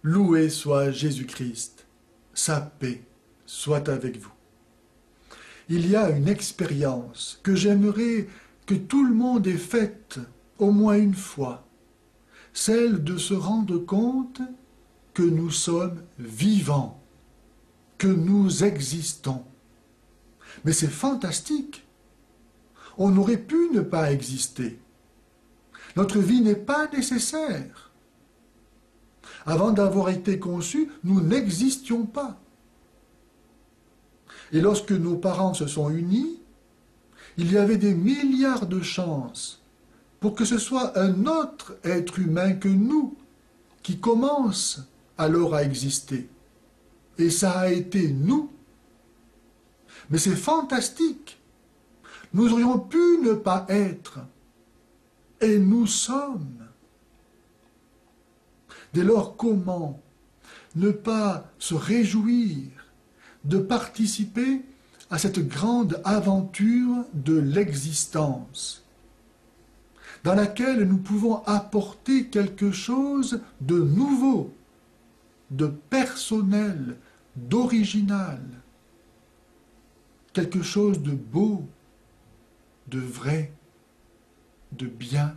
Loué soit Jésus-Christ, sa paix soit avec vous. Il y a une expérience que j'aimerais que tout le monde ait faite au moins une fois, celle de se rendre compte que nous sommes vivants, que nous existons. Mais c'est fantastique. On aurait pu ne pas exister. Notre vie n'est pas nécessaire. Avant d'avoir été conçus, nous n'existions pas. Et lorsque nos parents se sont unis, il y avait des milliards de chances pour que ce soit un autre être humain que nous qui commence alors à exister. Et ça a été nous. Mais c'est fantastique. Nous aurions pu ne pas être. Et nous sommes. Dès lors, comment ne pas se réjouir de participer à cette grande aventure de l'existence, dans laquelle nous pouvons apporter quelque chose de nouveau, de personnel, d'original, quelque chose de beau, de vrai, de bien,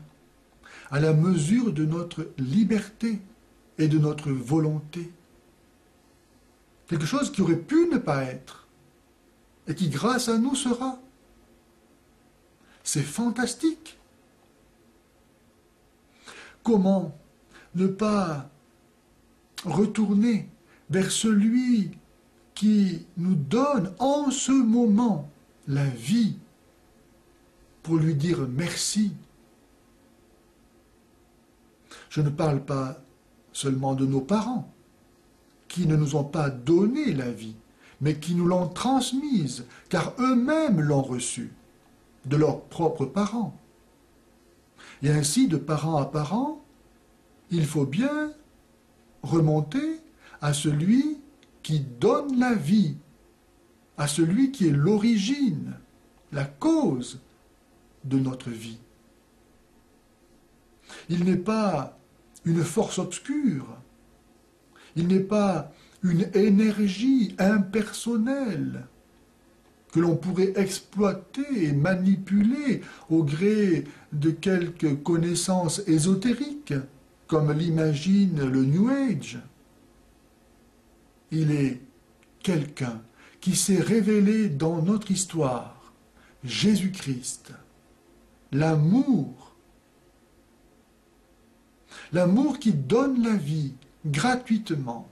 à la mesure de notre liberté et de notre volonté. Quelque chose qui aurait pu ne pas être, et qui grâce à nous sera. C'est fantastique. Comment ne pas retourner vers celui qui nous donne en ce moment la vie pour lui dire merci. Je ne parle pas seulement de nos parents qui ne nous ont pas donné la vie, mais qui nous l'ont transmise, car eux-mêmes l'ont reçue de leurs propres parents. Et ainsi, de parent à parent, il faut bien remonter à celui qui donne la vie, à celui qui est l'origine, la cause de notre vie. Il n'est pas une force obscure, il n'est pas une énergie impersonnelle que l'on pourrait exploiter et manipuler au gré de quelques connaissances ésotériques, comme l'imagine le New Age. Il est quelqu'un qui s'est révélé dans notre histoire, Jésus-Christ, l'amour qui donne la vie gratuitement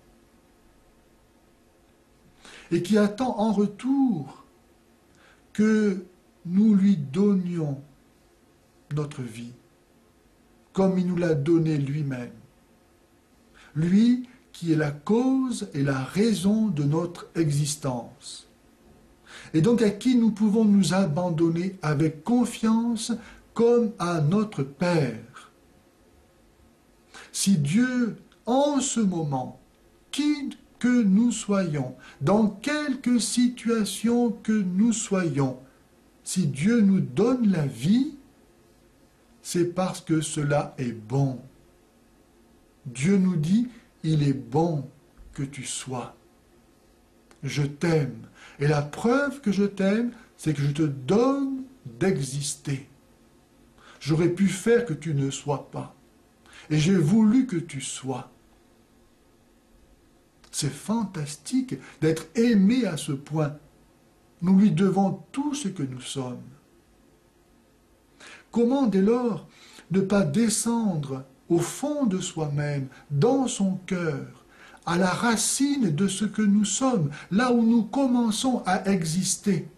et qui attend en retour que nous lui donnions notre vie, comme il nous l'a donnée lui-même. Lui qui est la cause et la raison de notre existence. Et donc à qui nous pouvons nous abandonner avec confiance comme à notre Père. Si Dieu, en ce moment, qui que nous soyons, dans quelque situation que nous soyons, si Dieu nous donne la vie, c'est parce que cela est bon. Dieu nous dit, il est bon que tu sois. Je t'aime. Et la preuve que je t'aime, c'est que je te donne d'exister. J'aurais pu faire que tu ne sois pas. Et j'ai voulu que tu sois. C'est fantastique d'être aimé à ce point. Nous lui devons tout ce que nous sommes. Comment dès lors ne pas descendre au fond de soi-même, dans son cœur, à la racine de ce que nous sommes, là où nous commençons à exister,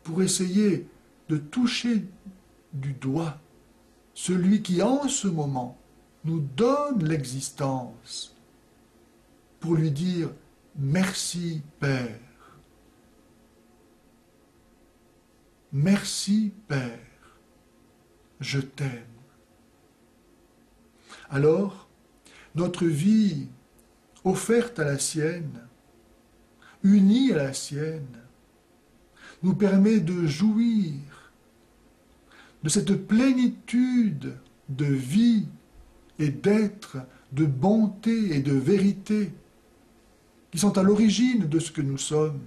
pour essayer de toucher du doigt celui qui en ce moment nous donne l'existence, pour lui dire « Merci Père, merci Père, je t'aime ». Alors, notre vie offerte à la sienne, unie à la sienne, nous permet de jouir de cette plénitude de vie et d'être de bonté et de vérité qui sont à l'origine de ce que nous sommes.